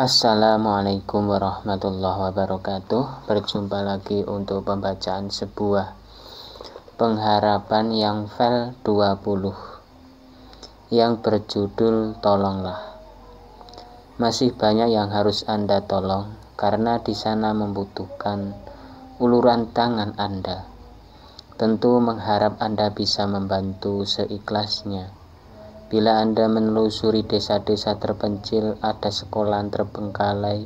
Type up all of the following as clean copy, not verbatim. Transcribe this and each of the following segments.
Assalamualaikum warahmatullahi wabarakatuh. Berjumpa lagi untuk pembacaan sebuah pengharapan yang file 20 yang berjudul Tolonglah. Masih banyak yang harus Anda tolong karena di sana membutuhkan uluran tangan Anda. Tentu mengharap Anda bisa membantu seikhlasnya. Bila Anda menelusuri desa-desa terpencil, ada sekolah terbengkalai,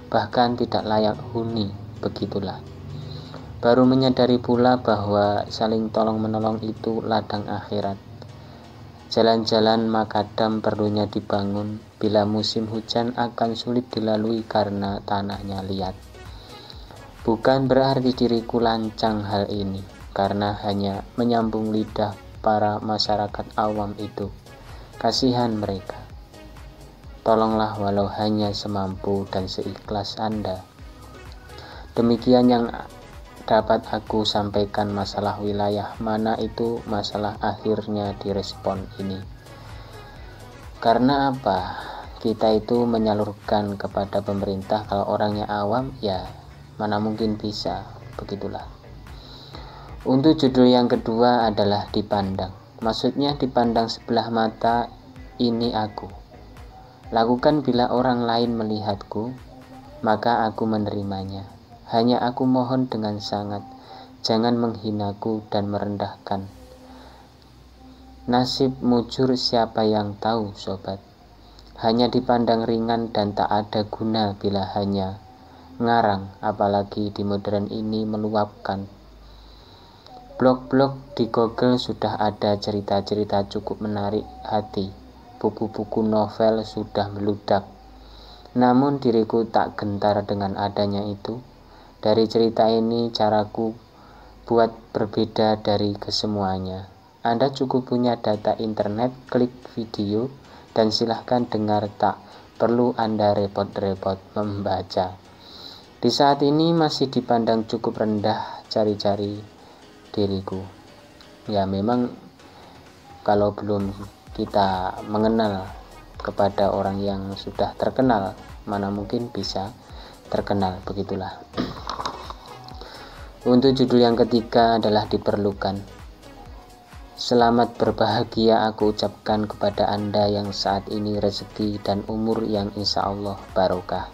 bahkan tidak layak huni, begitulah. Baru menyadari pula bahwa saling tolong-menolong itu ladang akhirat. Jalan-jalan makadam perlunya dibangun, bila musim hujan akan sulit dilalui karena tanahnya liat. Bukan berarti diriku lancang hal ini, karena hanya menyambung lidah para masyarakat awam itu. Kasihan mereka. Tolonglah walau hanya semampu dan seikhlas Anda. Demikian yang dapat aku sampaikan masalah wilayah mana itu masalah akhirnya direspon ini. Karena apa? Kita itu menyalurkan kepada pemerintah, kalau orangnya awam ya mana mungkin bisa, begitulah. Untuk judul yang kedua adalah dipandang. Maksudnya dipandang sebelah mata, ini aku. Lakukan bila orang lain melihatku, maka aku menerimanya. Hanya aku mohon dengan sangat, jangan menghinaku dan merendahkan. Nasib mujur siapa yang tahu, sobat. Hanya dipandang ringan dan tak ada guna bila hanya ngarang, apalagi di modern ini meluapkan. Blog-blog di Google sudah ada cerita-cerita cukup menarik hati. Buku-buku novel sudah meludak. Namun diriku tak gentar dengan adanya itu. Dari cerita ini caraku buat berbeda dari kesemuanya. Anda cukup punya data internet, klik video, dan silahkan dengar, tak perlu Anda repot-repot membaca. Di saat ini masih dipandang cukup rendah cari-cari diriku. Ya memang kalau belum kita mengenal kepada orang yang sudah terkenal, mana mungkin bisa terkenal, begitulah. Untuk judul yang ketiga adalah diperlukan. Selamat berbahagia aku ucapkan kepada Anda yang saat ini rezeki dan umur yang insya Allah barokah.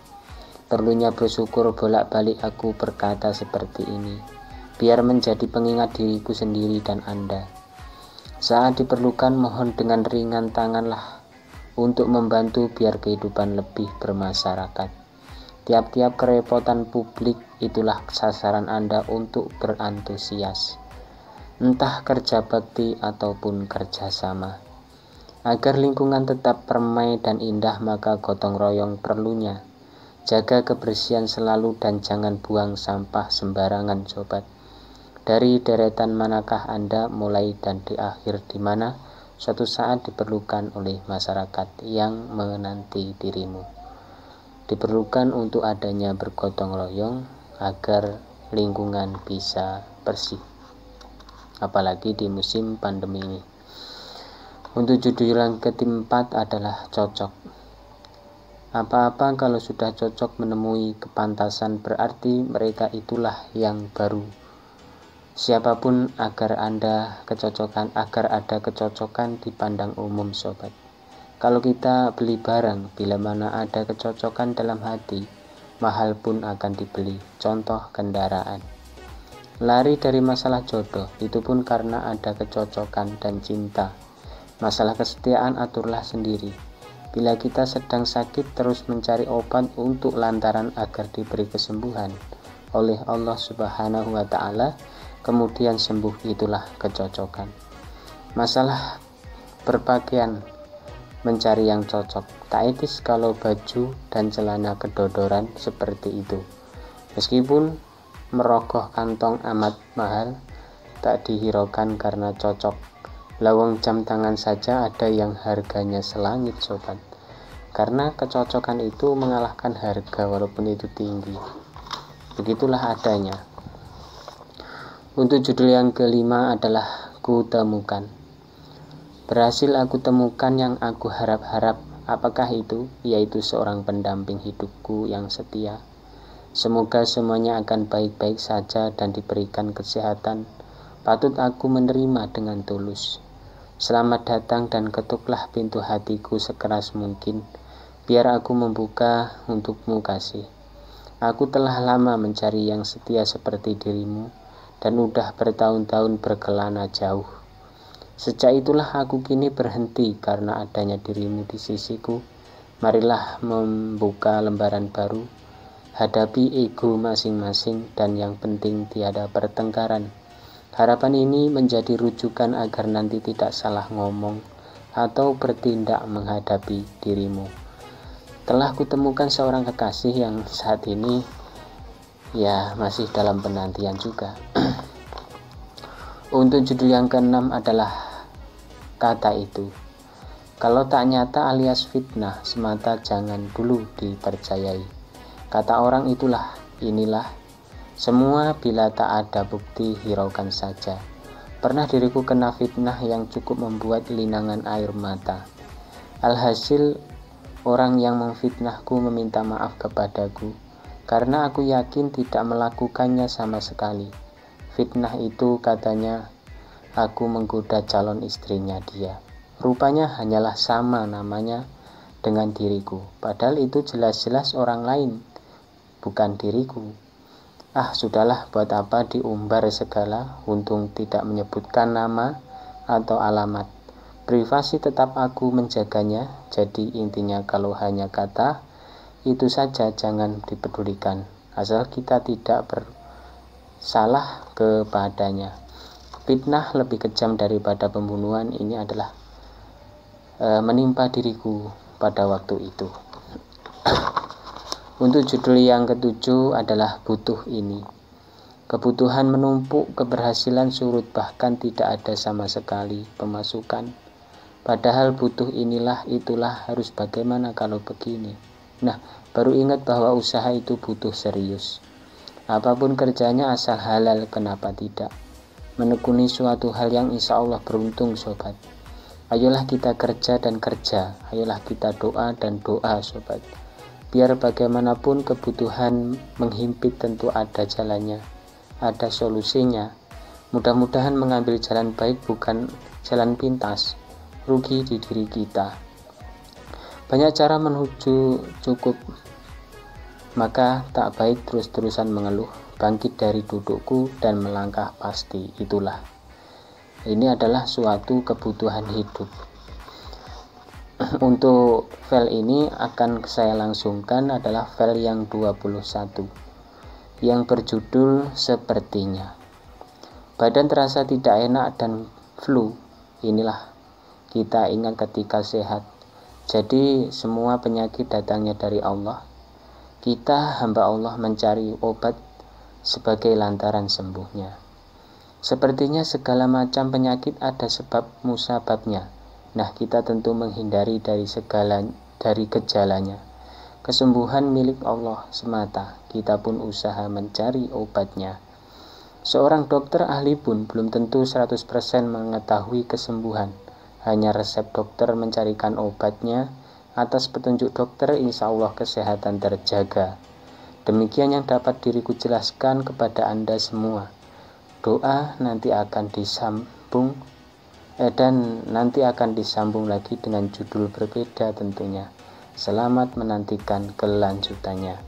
Perlunya bersyukur bolak-balik aku berkata seperti ini, biar menjadi pengingat diriku sendiri dan Anda. Saat diperlukan mohon dengan ringan tanganlah untuk membantu biar kehidupan lebih bermasyarakat. Tiap-tiap kerepotan publik itulah sasaran Anda untuk berantusias. Entah kerja bakti ataupun kerja sama. Agar lingkungan tetap permai dan indah maka gotong royong perlunya. Jaga kebersihan selalu dan jangan buang sampah sembarangan, sobat. Dari deretan manakah Anda mulai dan di akhir di mana suatu saat diperlukan oleh masyarakat yang menanti dirimu. Diperlukan untuk adanya bergotong royong agar lingkungan bisa bersih. Apalagi di musim pandemi ini. Untuk judul yang keempat adalah cocok. Apa-apa kalau sudah cocok menemui kepantasan berarti mereka itulah yang baru. Siapapun agar ada kecocokan dipandang umum, sobat. Kalau kita beli barang, bila mana ada kecocokan dalam hati, mahal pun akan dibeli. Contoh kendaraan. Lari dari masalah jodoh, itu pun karena ada kecocokan dan cinta. Masalah kesetiaan aturlah sendiri. Bila kita sedang sakit terus mencari obat untuk lantaran agar diberi kesembuhan oleh Allah Subhanahu wa Ta'ala, kemudian sembuh, itulah kecocokan. Masalah berpakaian, mencari yang cocok. Tak etis kalau baju dan celana kedodoran seperti itu. Meskipun merogoh kantong amat mahal, tak dihiraukan karena cocok. Lawang jam tangan saja ada yang harganya selangit, sobat. Karena kecocokan itu mengalahkan harga walaupun itu tinggi. Begitulah adanya. Untuk judul yang kelima adalah ku temukan. Berhasil aku temukan yang aku harap-harap, Apakah itu? Yaitu seorang pendamping hidupku yang setia. Semoga semuanya akan baik-baik saja dan diberikan kesehatan. Patut aku menerima dengan tulus. Selamat datang dan ketuklah pintu hatiku sekeras mungkin. Biar aku membuka untukmu kasih. Aku telah lama mencari yang setia seperti dirimu, dan udah bertahun-tahun berkelana jauh. Sejak itulah aku kini berhenti karena adanya dirimu di sisiku. Marilah membuka lembaran baru, hadapi ego masing-masing, dan yang penting tiada pertengkaran. Harapan ini menjadi rujukan agar nanti tidak salah ngomong atau bertindak menghadapi dirimu. Telah kutemukan seorang kekasih yang saat ini ya masih dalam penantian juga. Untuk judul yang ke-6 adalah kata itu. Kalau tak nyata alias fitnah semata jangan dulu dipercayai. Kata orang itulah, inilah. Semua bila tak ada bukti hiraukan saja. Pernah diriku kena fitnah yang cukup membuat linangan air mata. Alhasil orang yang memfitnahku meminta maaf kepadaku karena aku yakin tidak melakukannya sama sekali. Fitnah itu katanya aku menggoda calon istrinya dia. Rupanya hanyalah sama namanya dengan diriku. Padahal itu jelas-jelas orang lain, bukan diriku. Sudahlah, buat apa diumbar segala, untung tidak menyebutkan nama atau alamat. Privasi tetap aku menjaganya, jadi intinya kalau hanya kata, itu saja jangan dipedulikan, asal kita tidak bersalah kepadanya. Fitnah lebih kejam daripada pembunuhan ini adalah menimpa diriku pada waktu itu. Untuk judul yang ke-7 adalah butuh ini. Kebutuhan menumpuk, keberhasilan surut, bahkan tidak ada sama sekali pemasukan. Padahal butuh inilah itulah harus bagaimana kalau begini. Nah, baru ingat bahwa usaha itu butuh serius. Apapun kerjanya asal halal, kenapa tidak? Menekuni suatu hal yang insya Allah beruntung sobat. Ayolah kita kerja dan kerja. Ayolah kita doa dan doa sobat. Biar bagaimanapun kebutuhan menghimpit tentu ada jalannya. Ada solusinya. Mudah-mudahan mengambil jalan baik bukan jalan pintas. Rugi di diri kita. Banyak cara menuju cukup, maka tak baik terus-terusan mengeluh. Bangkit dari dudukku dan melangkah pasti, itulah. Ini adalah suatu kebutuhan hidup. Untuk file ini akan saya langsungkan adalah file yang 21 yang berjudul sepertinya. Badan terasa tidak enak dan flu. Inilah kita ingat ketika sehat. Jadi semua penyakit datangnya dari Allah. Kita hamba Allah mencari obat sebagai lantaran sembuhnya. Sepertinya segala macam penyakit ada sebab musababnya. Nah, kita tentu menghindari dari gejalanya. Kesembuhan milik Allah semata. Kita pun usaha mencari obatnya. Seorang dokter ahli pun belum tentu 100% mengetahui kesembuhan. Hanya resep dokter mencarikan obatnya. Atas petunjuk dokter insya Allah kesehatan terjaga. Demikian yang dapat diriku jelaskan kepada Anda semua. Doa nanti akan disambung lagi dengan judul berbeda tentunya. Selamat menantikan kelanjutannya.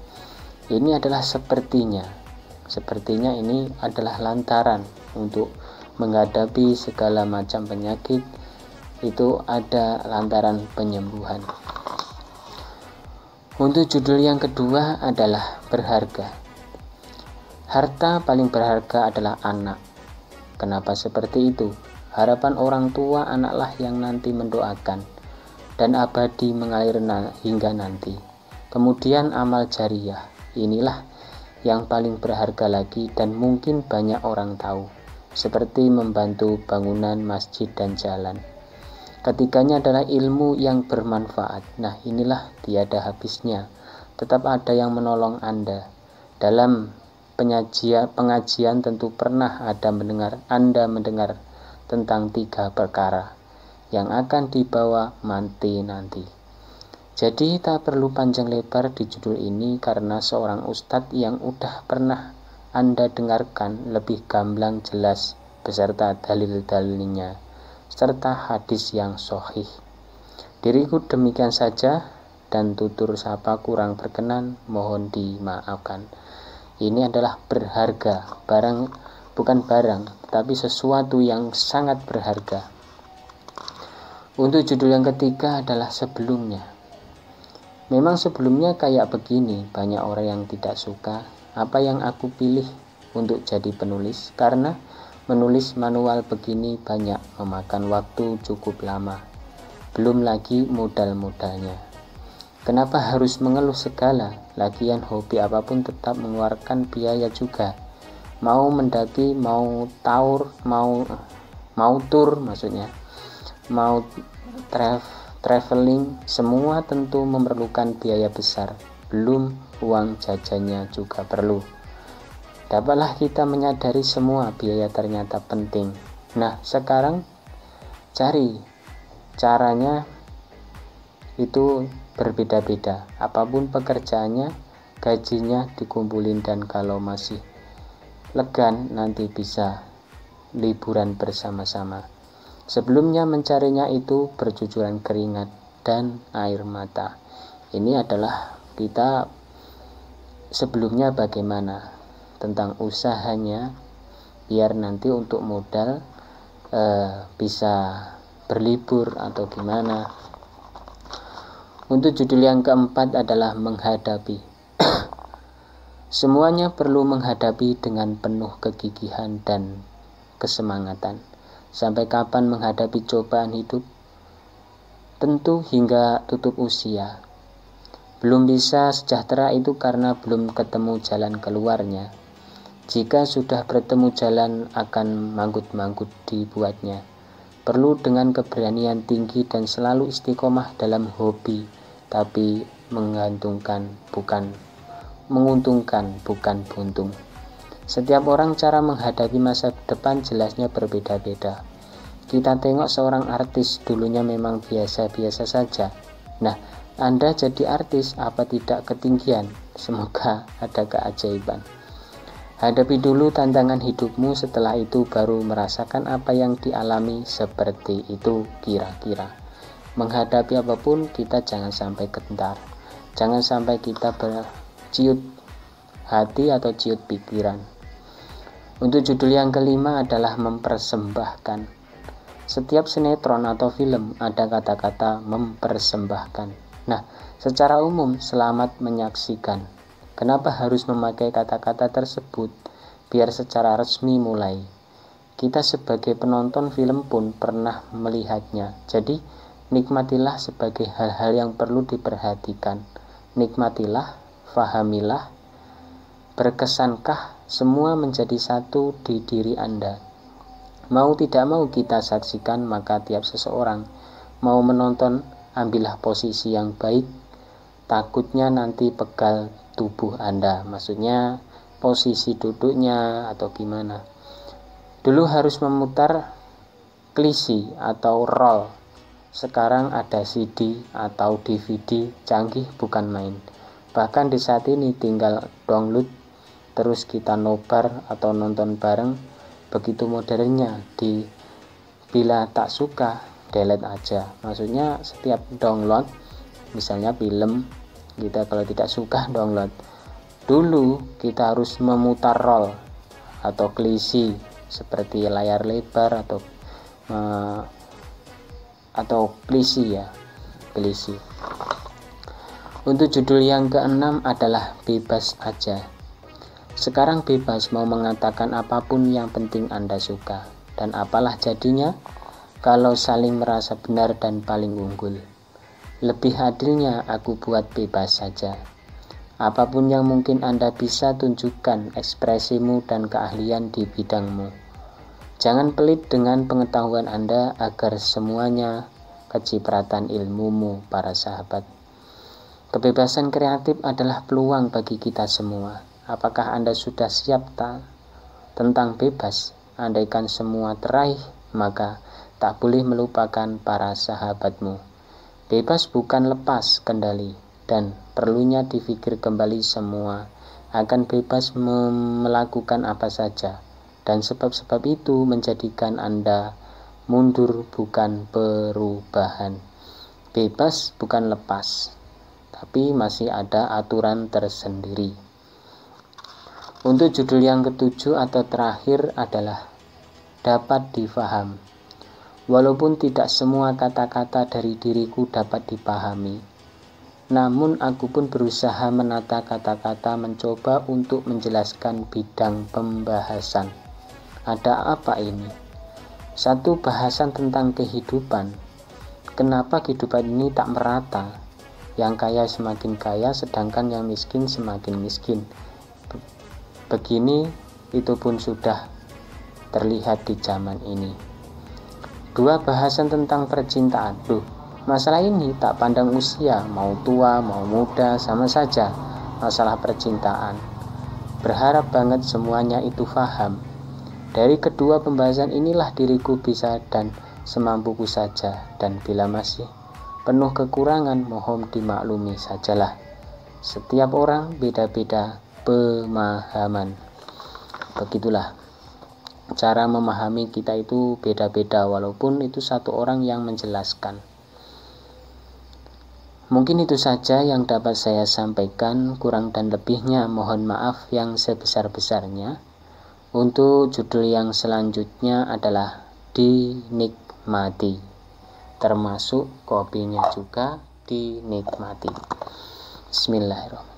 Ini adalah sepertinya. Sepertinya ini adalah lantaran untuk menghadapi segala macam penyakit. Itu ada lantaran penyembuhan. Untuk judul yang kedua adalah berharga. Harta paling berharga adalah anak. Kenapa seperti itu? Harapan orang tua anaklah yang nanti mendoakan dan abadi mengalir hingga nanti. Kemudian amal jariyah. Inilah yang paling berharga lagi dan mungkin banyak orang tahu. Seperti membantu bangunan masjid dan jalan. Ketiganya adalah ilmu yang bermanfaat. Nah, inilah tiada habisnya. Tetap ada yang menolong Anda. Dalam pengajian tentu pernah Anda mendengar tentang 3 perkara yang akan dibawa mati nanti. Jadi tak perlu panjang lebar di judul ini karena seorang ustadz yang udah pernah Anda dengarkan lebih gamblang jelas beserta dalil-dalilnya serta hadis yang sahih. Diriku demikian saja dan tutur sapa kurang berkenan mohon dimaafkan. Ini adalah berharga, bukan barang, tapi sesuatu yang sangat berharga. Untuk judul yang ketiga adalah sebelumnya. Memang sebelumnya kayak begini, banyak orang yang tidak suka apa yang aku pilih untuk jadi penulis karena menulis manual begini banyak memakan waktu cukup lama. Belum lagi modal-modalnya. Kenapa harus mengeluh segala? Lagian hobi apapun tetap mengeluarkan biaya juga. Mau mendaki, mau tour maksudnya. Mau traveling, semua tentu memerlukan biaya besar. Belum uang jajannya juga perlu. Dapatlah kita menyadari semua biaya ternyata penting. Nah, sekarang cari caranya itu berbeda-beda. Apapun pekerjaannya, gajinya dikumpulin dan kalau masih legan nanti bisa liburan bersama-sama. Sebelumnya mencarinya itu bercucuran keringat dan air mata. Ini adalah kita sebelumnya bagaimana tentang usahanya biar nanti untuk modal bisa berlibur atau gimana. Untuk judul yang keempat adalah menghadapi. Semuanya perlu menghadapi dengan penuh kegigihan dan kesemangatan. Sampai kapan menghadapi cobaan hidup? Tentu hingga tutup usia. Belum bisa sejahtera itu karena belum ketemu jalan keluarnya. Jika sudah bertemu jalan akan manggut-manggut dibuatnya. Perlu dengan keberanian tinggi dan selalu istiqomah dalam hobi, tapi menguntungkan bukan buntung. Setiap orang cara menghadapi masa depan jelasnya berbeda-beda. Kita tengok seorang artis dulunya memang biasa-biasa saja. Nah, Anda jadi artis apa tidak ketinggian? Semoga ada keajaiban. Hadapi dulu tantangan hidupmu, setelah itu baru merasakan apa yang dialami seperti itu kira-kira. Menghadapi apapun kita jangan sampai gentar. Jangan sampai kita berciut hati atau ciut pikiran. Untuk judul yang kelima adalah mempersembahkan. Setiap sinetron atau film ada kata-kata mempersembahkan. Nah, secara umum selamat menyaksikan. Kenapa harus memakai kata-kata tersebut? Biar secara resmi mulai. Kita sebagai penonton film pun pernah melihatnya. Jadi, nikmatilah sebagai hal-hal yang perlu diperhatikan. Nikmatilah, fahamilah, berkesankah semua menjadi satu di diri Anda. Mau tidak mau kita saksikan, maka tiap seseorang mau menonton, ambillah posisi yang baik. Takutnya nanti pegal tubuh Anda, maksudnya posisi duduknya atau gimana. Dulu harus memutar klisi atau roll. Sekarang ada CD atau DVD, canggih bukan main. Bahkan di saat ini tinggal download terus kita nobar atau nonton bareng. Begitu modernnya. Bila tak suka delete aja, maksudnya setiap download misalnya film kita kalau tidak suka download. Dulu kita harus memutar roll atau klisi seperti layar lebar atau klisi ya, klisi. Untuk judul yang keenam adalah bebas aja. Sekarang bebas mau mengatakan apapun, yang penting Anda suka. Dan apalah jadinya kalau saling merasa benar dan paling unggul. Lebih adilnya aku buat bebas saja. Apapun yang mungkin Anda bisa tunjukkan ekspresimu dan keahlian di bidangmu. Jangan pelit dengan pengetahuan Anda agar semuanya kecipratan ilmumu, para sahabat. Kebebasan kreatif adalah peluang bagi kita semua. Apakah Anda sudah siap tentang bebas? Andaikan semua teraih, maka tak boleh melupakan para sahabatmu. Bebas bukan lepas kendali, dan perlunya dipikir kembali semua akan bebas melakukan apa saja, dan sebab-sebab itu menjadikan Anda mundur bukan perubahan. Bebas bukan lepas, tapi masih ada aturan tersendiri. Untuk judul yang ketujuh atau terakhir adalah dapat difaham. Walaupun tidak semua kata-kata dari diriku dapat dipahami, namun aku pun berusaha menata kata-kata, mencoba untuk menjelaskan bidang pembahasan. Ada apa ini? Satu bahasan tentang kehidupan. Kenapa kehidupan ini tak merata? Yang kaya semakin kaya, sedangkan yang miskin semakin miskin. Begini itu pun sudah terlihat di zaman ini. Dua bahasan tentang percintaan. Masalah ini tak pandang usia, mau tua, mau muda, sama saja masalah percintaan. Berharap banget semuanya itu paham. Dari kedua pembahasan inilah diriku bisa dan semampuku saja, dan bila masih penuh kekurangan mohon dimaklumi sajalah. Setiap orang beda-beda pemahaman. Begitulah. Cara memahami kita itu beda-beda, walaupun itu satu orang yang menjelaskan. Mungkin itu saja yang dapat saya sampaikan, kurang dan lebihnya mohon maaf yang sebesar-besarnya. Untuk judul yang selanjutnya adalah dinikmati, termasuk kopinya juga dinikmati. Bismillahirrahmanirrahim.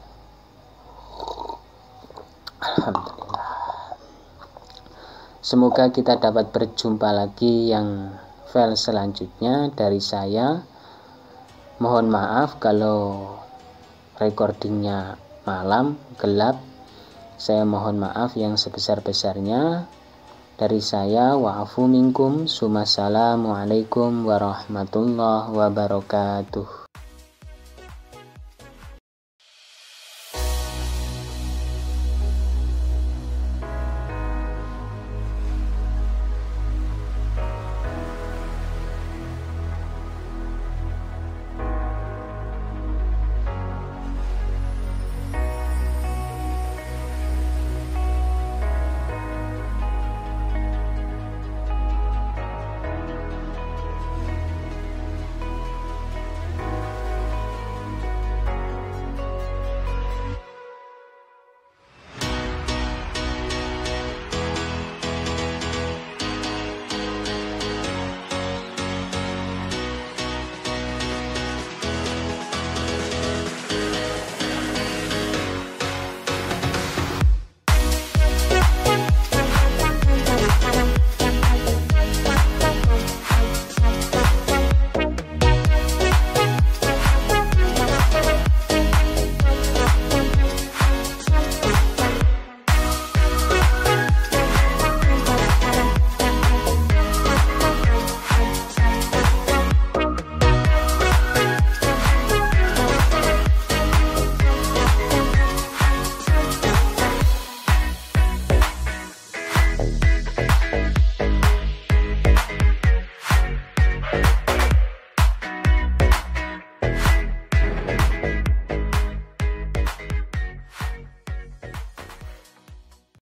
Alhamdulillah. Semoga kita dapat berjumpa lagi yang file selanjutnya dari saya. Mohon maaf kalau recordingnya malam, gelap. Saya mohon maaf yang sebesar-besarnya. Dari saya, wa'afu minkum, sumassalamualaikum warahmatullahi wabarakatuh.